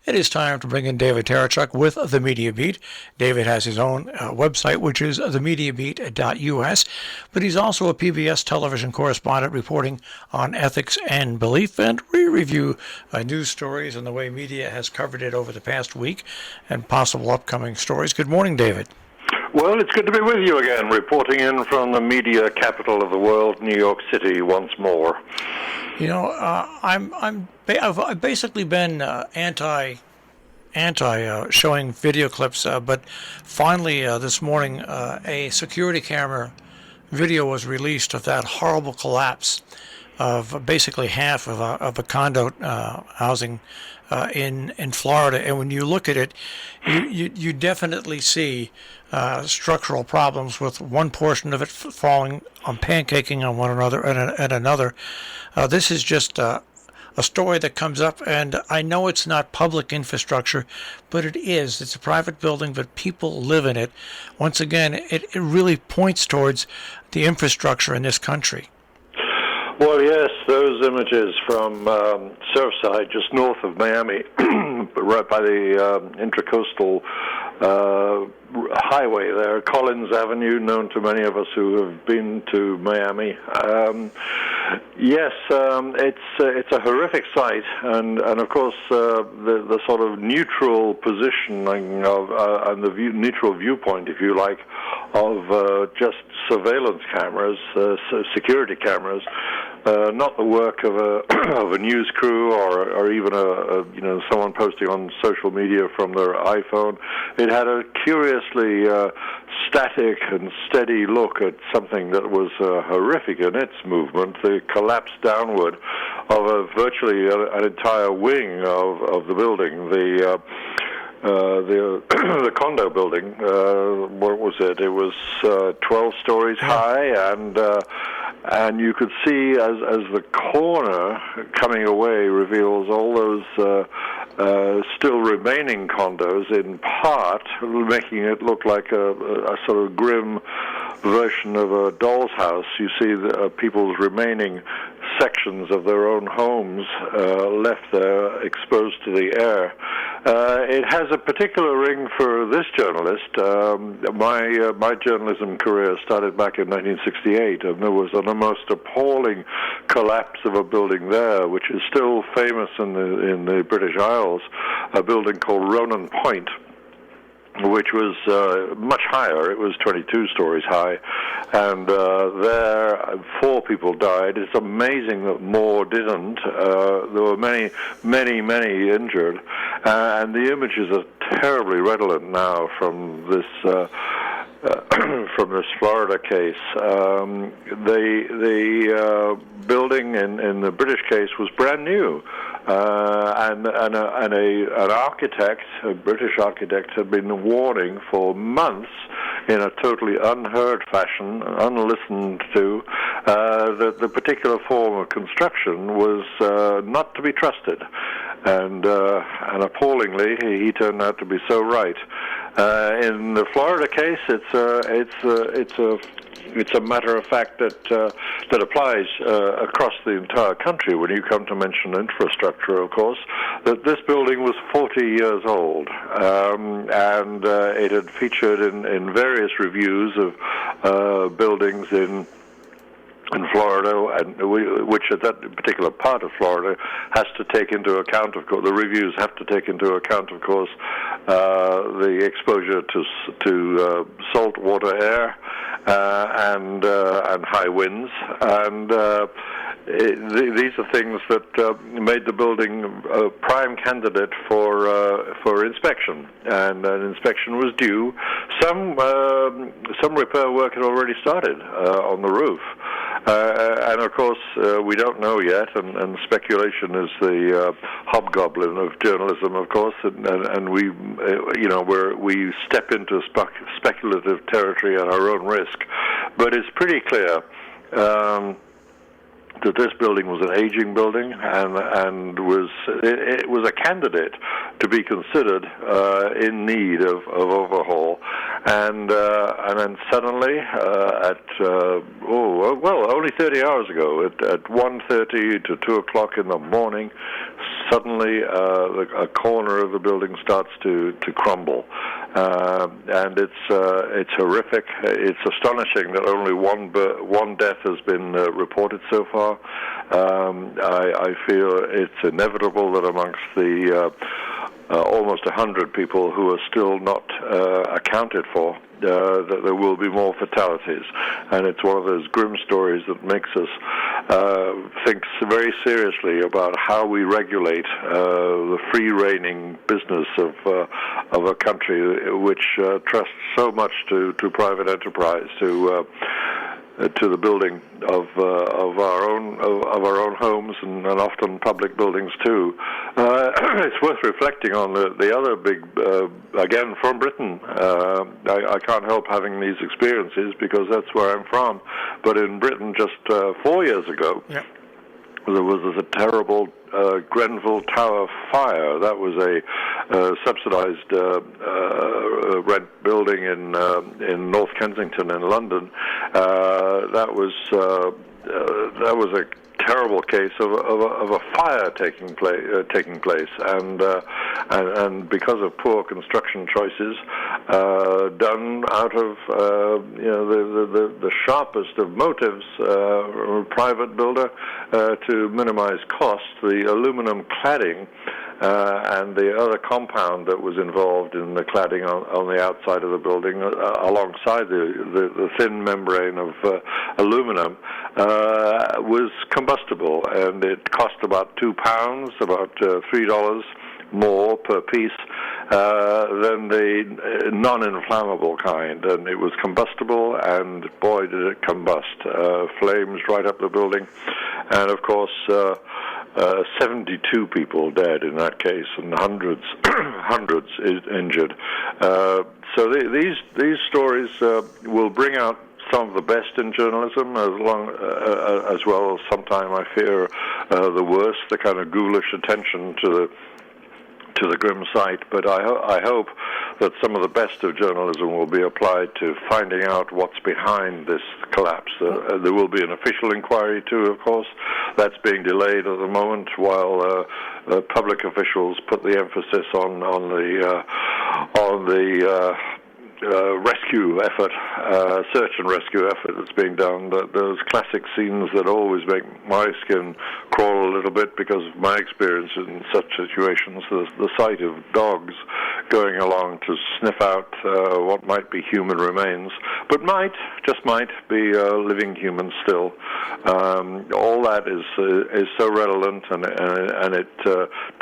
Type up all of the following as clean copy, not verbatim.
It is time to bring in David Tereshchuk with The Media Beat. David has his own website, which is themediabeat.us, but he's also a PBS television correspondent reporting on ethics and belief, and we review news stories and the way media has covered it over the past week and possible upcoming stories. Good morning, David. Well, it's good to be with you again, reporting in from the media capital of the world, New York City, once more. You know, I've basically been anti showing video clips, but finally this morning a security camera video was released of that horrible collapse of basically half of a condo housing in Florida, and when you look at it, you definitely see structural problems with one portion of it falling pancaking on one another and another. This is just a story that comes up, and I know it's not public infrastructure, but it is. It's a private building, but people live in it. Once again, it really points towards the infrastructure in this country. Well, yes, those images from Surfside, just north of Miami, right by the Intracoastal highway there, Collins Avenue, known to many of us who have been to Miami. Yes, it's a horrific sight, and of course the sort of neutral positioning of and the neutral viewpoint, if you like, of just surveillance cameras, security cameras. Not the work of a news crew or even someone posting on social media from their iPhone. It had a curiously static and steady look at something that was horrific in its movement, the collapse downward of virtually an entire wing of the building. The condo building, what was it? It was 12 stories high, and you could see as the corner coming away reveals all those still remaining condos, in part making it look like a sort of grim version of a doll's house. You see the people's remaining sections of their own homes left there exposed to the air. It has a particular ring for this journalist. My journalism career started back in 1968, and there was an almost appalling collapse of a building there, which is still famous in the British Isles, a building called Ronan Point, which was much higher. It was 22 stories high, and there 4 people died. It's amazing that more didn't. There were many, many, many injured, and the images are terribly redolent now from this Florida case. The building in the British case was brand new. And an architect, a British architect, had been warning for months in a totally unheard fashion, unlistened to, that the particular form of construction was not to be trusted. And appallingly, he turned out to be so right. In the Florida case, it's a matter of fact that applies across the entire country. When you come to mention infrastructure, of course, that this building was 40 years old, and it had featured in various reviews of buildings in Florida, and which at that particular part of Florida has to take into account, of course, the reviews have to take into account, of course, the exposure to saltwater air and high winds, and these are things that made the building a prime candidate for inspection, and an inspection was due. Some repair work had already started on the roof. And of course, we don't know yet, and speculation is the hobgoblin of journalism, of course, and we, we step into speculative territory at our own risk. But it's pretty clear that this building was an aging building, and it was a candidate to be considered in need of overhaul, and then suddenly only 30 hours ago, at 1:30 to 2 o'clock in the morning, suddenly a corner of the building starts to crumble, and it's horrific. It's astonishing that only one death has been reported so far. I feel it's inevitable that amongst the almost 100 people who are still not accounted for, that there will be more fatalities. And it's one of those grim stories that makes us think very seriously about how we regulate the free-reigning business of a country which trusts so much to private enterprise, to the building of our own homes and often public buildings too. It's worth reflecting on the other big, again from Britain. I can't help having these experiences because that's where I'm from. But in Britain, just 4 years ago, yeah, there was a terrible Grenfell Tower fire. That was a subsidized rent building in North Kensington in London. That was a terrible case of a fire taking place, and because of poor construction choices done out of the sharpest of motives, a private builder to minimize cost, the aluminum cladding and the other compound that was involved in the cladding on the outside of the building, alongside the thin membrane of aluminum, was combustible, and it cost about £2, about $3 more per piece than the non-inflammable kind, and it was combustible, and boy did it combust. Flames right up the building, and of course 72 people dead in that case, and hundreds injured. So these stories will bring out some of the best in journalism, as well as sometimes I fear the worst, the kind of ghoulish attention to the grim sight. But I hope that some of the best of journalism will be applied to finding out what's behind this collapse. There will be an official inquiry too, of course. That's being delayed at the moment while public officials put the emphasis on the rescue effort, search and rescue effort that's being done. Those classic scenes that always make my skin crawl a little bit because of my experience in such situations. The sight of dogs going along to sniff out what might be human remains, but just might be living humans still. All that is so relevant, and it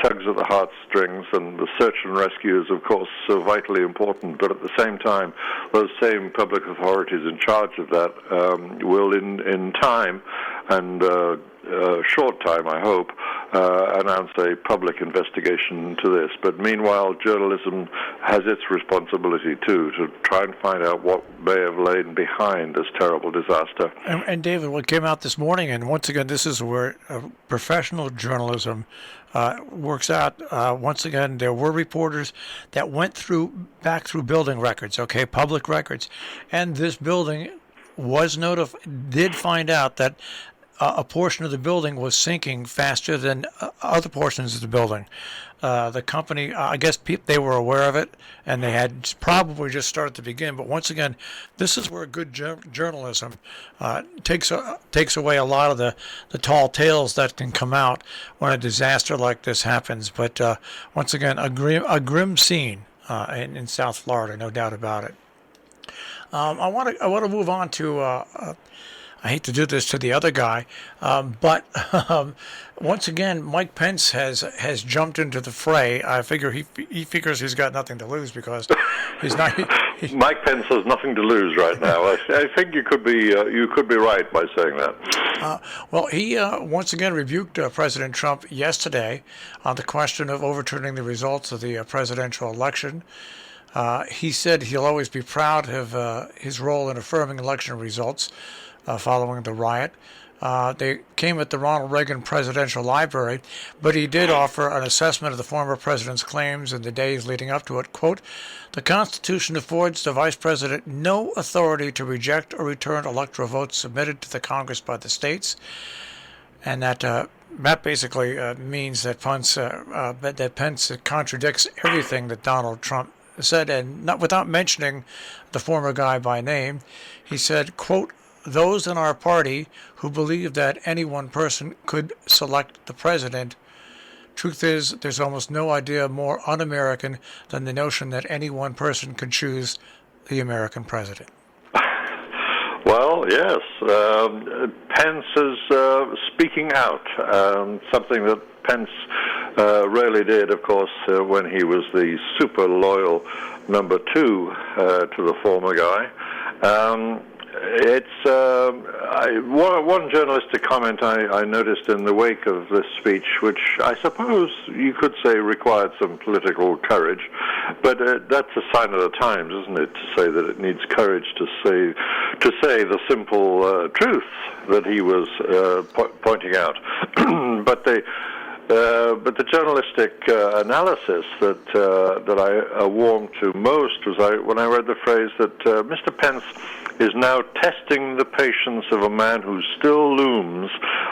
tugs at the heartstrings, and the search and rescue is, of course, so vitally important. But at the same time, those same public authorities in charge of that will, in time and short time, I hope, announce a public investigation into this. But meanwhile, journalism has its responsibility too, to try and find out what may have lain behind this terrible disaster. And David, what came out this morning, and once again, this is where professional journalism works out. Once again, there were reporters that went back through building records, public records, and this building did find out that a portion of the building was sinking faster than other portions of the building. The company, I guess they were aware of it, and they had probably just started to begin. But once again, this is where good journalism takes away a lot of the tall tales that can come out when a disaster like this happens. But once again, a grim scene in South Florida, no doubt about it. I want to move on to. I hate to do this to the other guy, but once again, Mike Pence has jumped into the fray. I figure he figures he's got nothing to lose because he's not. Mike Pence has nothing to lose right now. I think you could be right by saying that. Well, he once again rebuked President Trump yesterday on the question of overturning the results of the presidential election. He said he'll always be proud of his role in affirming election results. Following the riot. They came at the Ronald Reagan Presidential Library, but he did offer an assessment of the former president's claims in the days leading up to it. Quote, "The Constitution affords the Vice President no authority to reject or return electoral votes submitted to the Congress by the states," and that that basically means that Pence contradicts everything that Donald Trump said, and not without mentioning the former guy by name. He said, quote, "Those in our party who believe that any one person could select the president, truth is, there's almost no idea more un-American than the notion that any one person could choose the American president." Well, yes. Pence is speaking out, something that Pence rarely did, of course, when he was the super loyal number 2 to the former guy. One journalistic comment I noticed in the wake of this speech, which I suppose you could say required some political courage, but that's a sign of the times, isn't it? To say that it needs courage to say the simple truth that he was pointing out. But the journalistic analysis that I warmed to most was when I read the phrase that Mr. Pence is now testing the patience of a man who still looms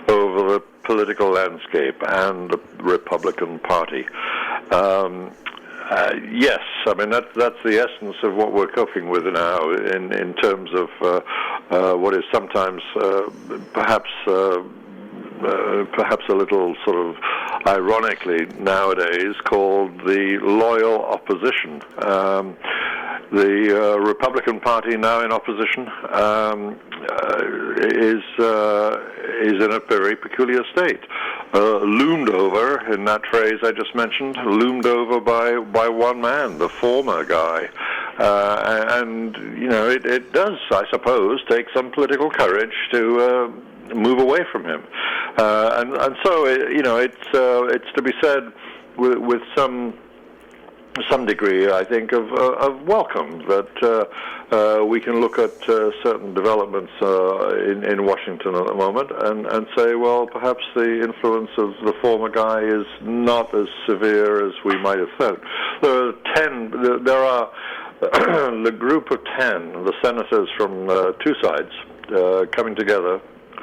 over the political landscape and the Republican Party. Yes, I mean that's the essence of what we're coping with now in terms of what is sometimes perhaps a little sort of ironically nowadays called the loyal opposition. The Republican Party, now in opposition, is in a very peculiar state. Loomed over, in that phrase I just mentioned, loomed over by one man, the former guy. And, you know, it does, I suppose, take some political courage to move away from him. And so, it's to be said with some degree, I think, of welcome that we can look at certain developments in Washington at the moment and say, well, perhaps the influence of the former guy is not as severe as we might have thought. There are the group of 10, the senators from 2 sides coming together,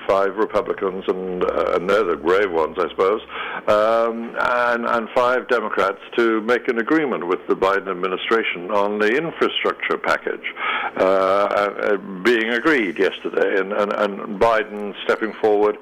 5 Republicans, and they're the grave ones, I suppose, and 5 Democrats to make an agreement with the Biden administration on the infrastructure package being agreed yesterday, and Biden stepping forward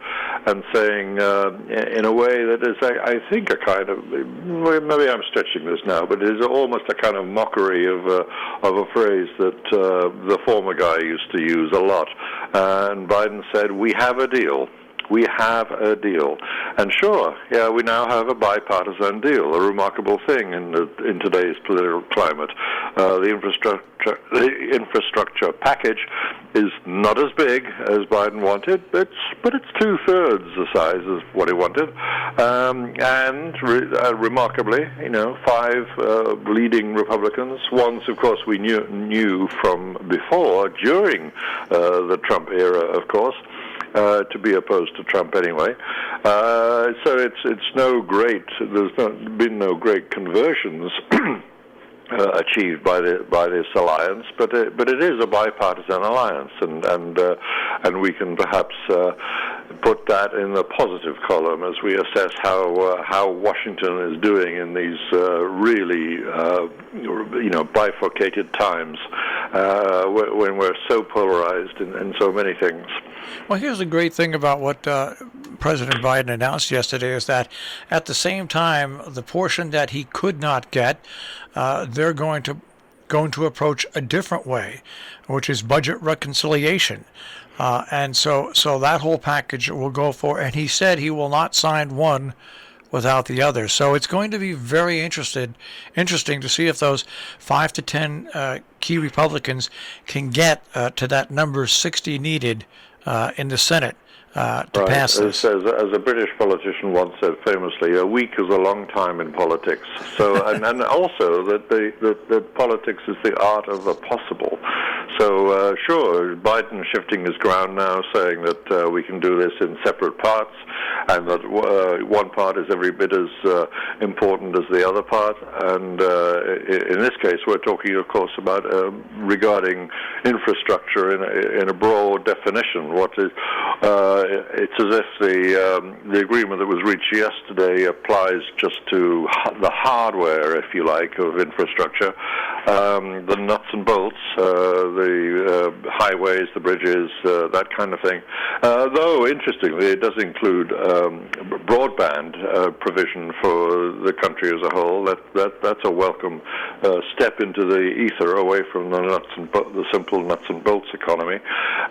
and saying in a way that is, I think, a kind of, maybe I'm stretching this now, but it is almost a kind of mockery of a phrase that the former guy used to use a lot. And Biden said, "We have a deal. We have a deal." And sure, yeah, we now have a bipartisan deal, a remarkable thing in today's political climate. The infrastructure package is not as big as Biden wanted, but it's 2/3 the size of what he wanted. Remarkably, 5 leading Republicans, ones, of course, we knew from before, during the Trump era, of course, to be opposed to Trump anyway. So it's no great. There's been no great conversions achieved by this alliance, but it is a bipartisan alliance, and we can perhaps put that in the positive column as we assess how Washington is doing in these really bifurcated times when we're so polarized in so many things. Well, here's the great thing about what President Biden announced yesterday is that at the same time, the portion that he could not get, they're going to approach a different way, which is budget reconciliation. And so that whole package will go for, and he said he will not sign one without the other. So it's going to be very interesting to see if those 5 to 10 key Republicans can get to that number 60 needed in the Senate to pass this. As a British politician once said famously, a week is a long time in politics. So, and also that politics is the art of the possible. So, sure, Biden shifting his ground now, saying that we can do this in separate parts, and that one part is every bit as important as the other part. And in this case, we're talking, of course, about regarding infrastructure in a broad definition. What it's as if the agreement that was reached yesterday applies just to the hardware, if you like, of infrastructure, the nuts and bolts, the highways, the bridges, that kind of thing. Though, interestingly, it does include broadband provision for the country as a whole. That's a welcome step into the ether, away from the simple nuts and bolts economy.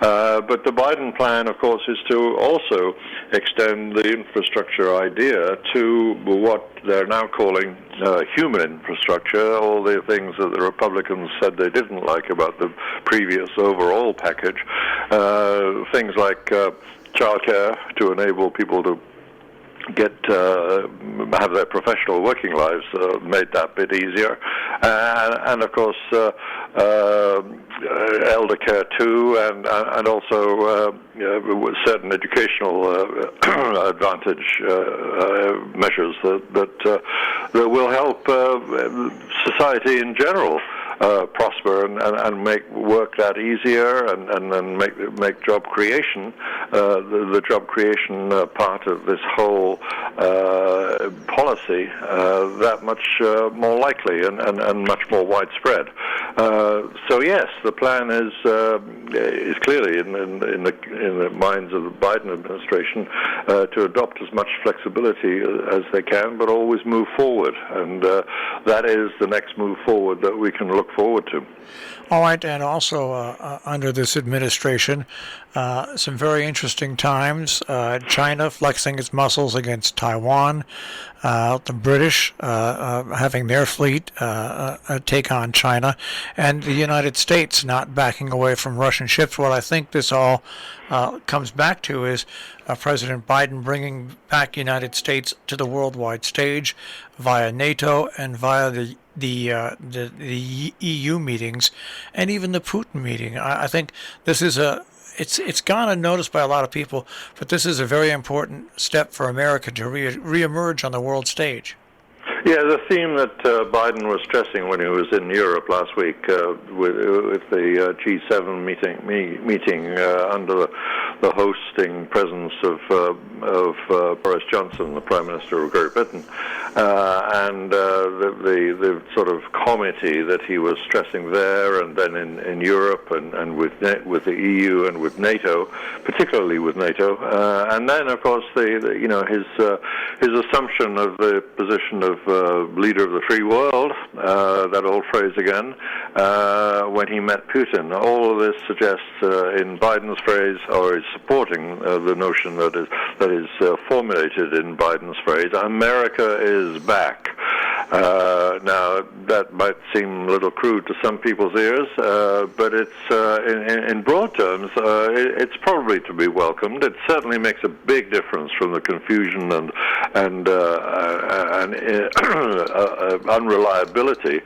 But the Biden plan, of course, is to also extend the infrastructure idea to what they're now calling human infrastructure, all the things that the Republicans said they didn't like about the previous overall package. Things like childcare to enable people to have their professional working lives made that bit easier, and of course elder care too, and also certain educational advantage measures that will help society in general prosper and make work that easier, and make job creation, the job creation part of this whole policy that much more likely and much more widespread. So yes, the plan is clearly in the minds of the Biden administration to adopt as much flexibility as they can, but always move forward, and that is the next move forward that we can look forward to. All right, and also under this administration, some very interesting times. China flexing its muscles against Taiwan, the British having their fleet take on China, and the United States not backing away from Russian ships. What I think this all comes back to is President Biden bringing back the United States to the worldwide stage via NATO and via the EU meetings, and even the Putin meeting. I think this is it's gone unnoticed by a lot of people, but this is a very important step for America to reemerge on the world stage. Yeah, the theme that Biden was stressing when he was in Europe last week with the G7 meeting under the hosting presence of Boris Johnson, the Prime Minister of Great Britain, and the sort of comity that he was stressing there, and then in Europe, and with the EU and with NATO, particularly with NATO, and then of course his assumption of the position of leader of the free world, that old phrase again, when he met Putin. All of this suggests, in Biden's phrase, or is supporting the notion that is formulated in Biden's phrase, America is back. Now, that might seem a little crude to some people's ears, but it's in broad terms, it's probably to be welcomed. It certainly makes a big difference from the confusion and unreliability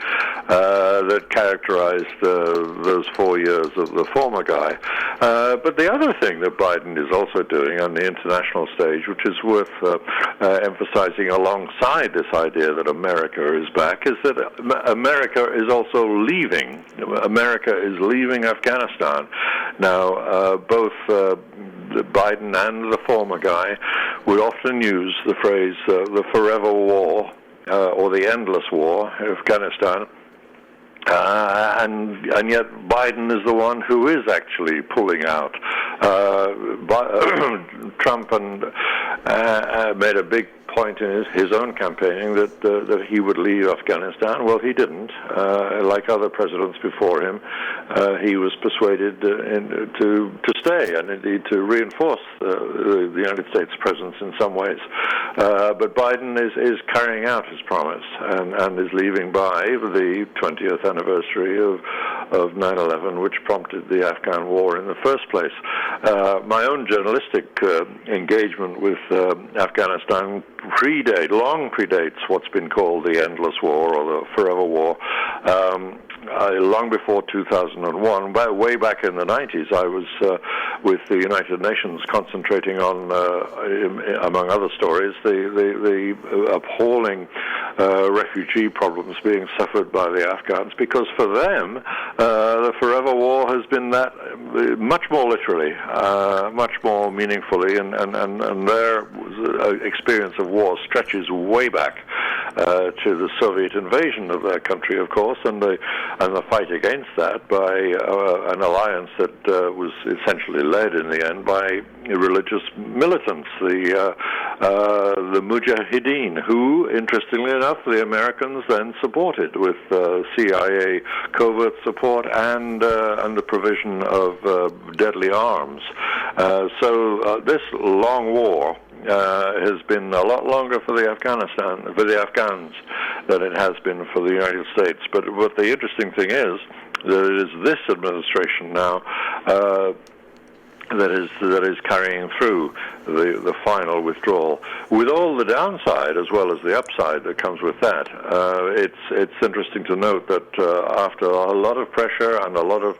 that characterized those 4 years of the former guy. But the other thing that Biden is also doing on the international stage, which is worth emphasizing alongside this idea that America is back, is that America is also leaving. America is leaving Afghanistan. Now, both Biden and the former guy would often use the phrase the forever war, or the endless war, Afghanistan, and yet Biden is the one who is actually pulling out. Trump made a big point in his own campaigning that he would leave Afghanistan. Well, he didn't. Like other presidents before him, he was persuaded to stay, and indeed to reinforce the United States presence in some ways. But Biden is carrying out his promise and is leaving by the 20th anniversary of 9/11, which prompted the Afghan war in the first place. My own journalistic engagement with Afghanistan long predates what's been called the endless war or the forever war. Long before 2001, way back in the 90s, I was with the United Nations concentrating on, among other stories, the appalling refugee problems being suffered by the Afghans, because for them, the forever war has been that much more literally, much more meaningfully, and their experience of war stretches way back to the Soviet invasion of their country, of course, and the fight against that by an alliance that was essentially led in the end by religious militants, the Mujahideen, who, interestingly enough, the Americans then supported with CIA covert support and the provision of deadly arms. So this long war has been a lot longer for the Afghans than it has been for the United States. But what the interesting thing is that it is this administration now that is carrying through the final withdrawal, with all the downside as well as the upside that comes with that. It's interesting to note that after a lot of pressure and a lot of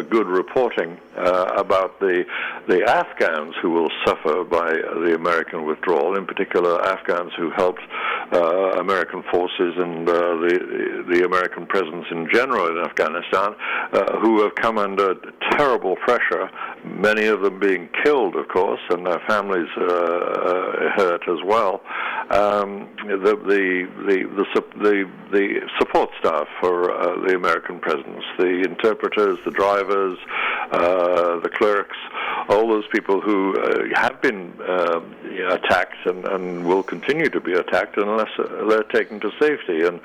good reporting about the Afghans who will suffer by the American withdrawal, in particular Afghans who helped American forces and the American presence in general in Afghanistan, who have come under terrible pressure, many of them being killed, of course, and their families hurt as well. The support staff for the American presence, the interpreters, the drivers, the clerks, all those people who have been attacked and will continue to be attacked unless they're taken to safety. And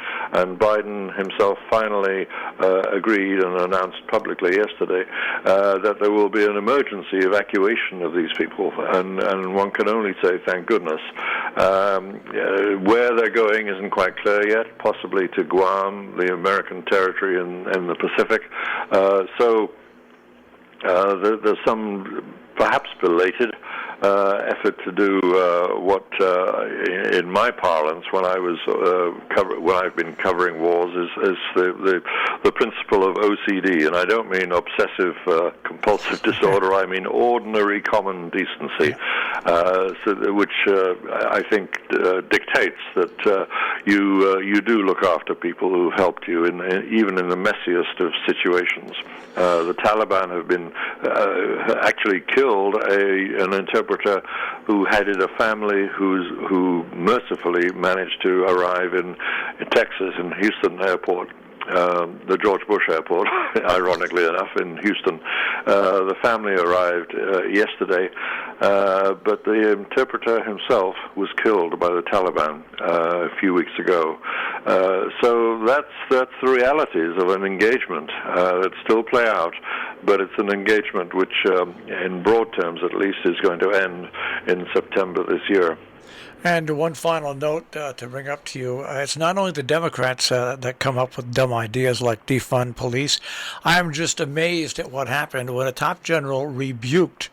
Biden himself finally agreed and announced publicly yesterday that there will be an emergency evacuation of these people, and one can only say thank goodness. Where they're going isn't quite clear yet, possibly to Guam, the American territory in the Pacific. So there's some perhaps belated effort to do what, in my parlance, when I've been covering wars, is the principle of OCD, and I don't mean obsessive compulsive disorder. I mean ordinary common decency, which I think dictates that you do look after people who helped you even in the messiest of situations. The Taliban have been actually killed an interpreter who headed a family who mercifully managed to arrive in Texas, in Houston Airport, the George Bush Airport, ironically enough, in Houston. The family arrived yesterday, but the interpreter himself was killed by the Taliban a few weeks ago. So that's the realities of an engagement that still play out, but it's an engagement which, in broad terms at least, is going to end in September this year. And one final note to bring up to you, it's not only the Democrats that come up with dumb ideas like defund police. I'm just amazed at what happened when a top general rebuked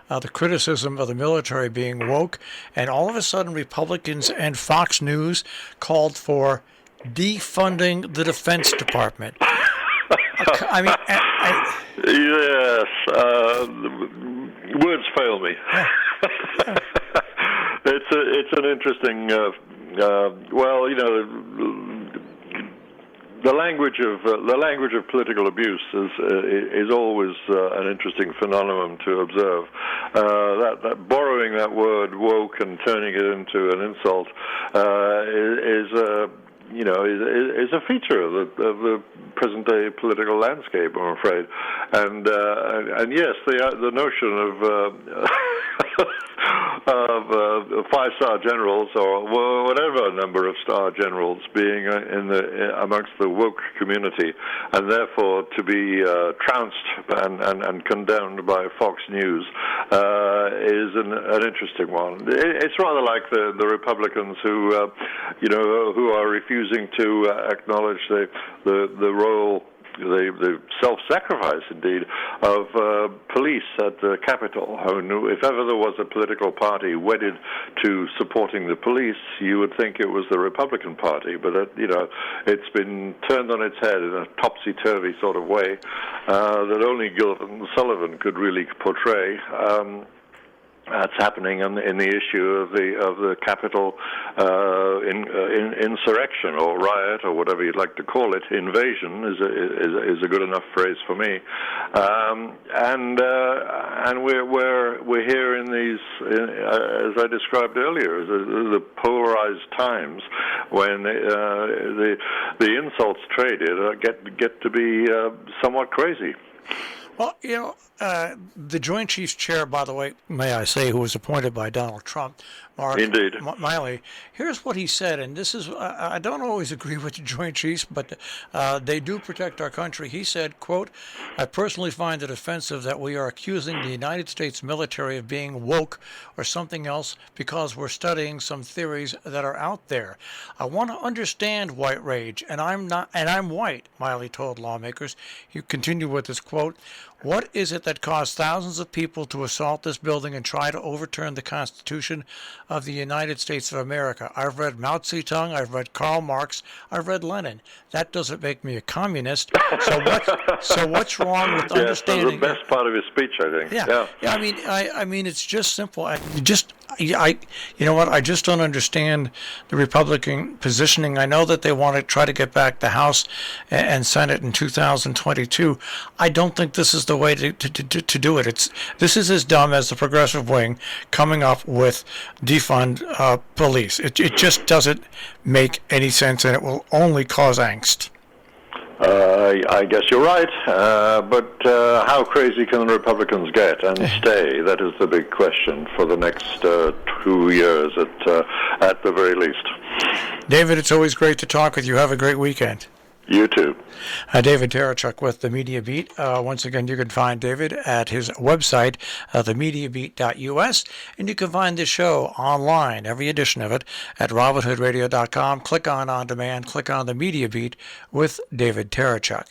the criticism of the military being woke, and all of a sudden Republicans and Fox News called for defunding the Defense Department. I mean, yes, words fail me. It's an interesting. Well, you know, the language of political abuse is always an interesting phenomenon to observe. That borrowing that word woke and turning it into an insult is a feature of the present-day political landscape, I'm afraid. And yes, the notion of 5-star generals or whatever number of star generals being amongst the woke community, and therefore to be trounced and condemned by Fox News is an interesting one. It's rather like the Republicans who are refusing to acknowledge the role the self-sacrifice, indeed, of police at the Capitol. I mean, if ever there was a political party wedded to supporting the police, you would think it was the Republican Party, but it's been turned on its head in a topsy-turvy sort of way that only Gilbert and Sullivan could really portray. That's happening in the issue of the Capitol insurrection or riot or whatever you'd like to call it. Invasion is a good enough phrase for me, and we're here in these, as I described earlier, the polarized times when the insults traded get to be somewhat crazy. Well, the Joint Chiefs chair, by the way, may I say, who was appointed by Donald Trump, Mark Miley, here's what he said, and this is, I don't always agree with the Joint Chiefs, but they do protect our country. He said, quote, "I personally find it offensive that we are accusing the United States military of being woke or something else because we're studying some theories that are out there. I want to understand white rage, and I'm white," Miley told lawmakers. He continued with this quote, "What is it that caused thousands of people to assault this building and try to overturn the Constitution of the United States of America? I've read Mao Zedong, I've read Karl Marx, I've read Lenin. That doesn't make me a communist. So what's wrong with understanding?" That's the best part of his speech, I think. Yeah. I mean, it's just simple. You know what? I just don't understand the Republican positioning. I know that they want to try to get back the House and Senate in 2022. I don't think this is the way to do it. This is as dumb as the progressive wing coming up with defund police. It just doesn't make any sense, and it will only cause angst. I guess you're right, but how crazy can the Republicans get and stay? That is the big question for the next 2 years at the very least. David, it's always great to talk with you. Have a great weekend. You too. David Tereshchuk with the Media Beat. Once again, you can find David at his website, themediabeat.us, and you can find this show online, every edition of it, at robinhoodradio.com. Click on demand, click on the Media Beat with David Tereshchuk.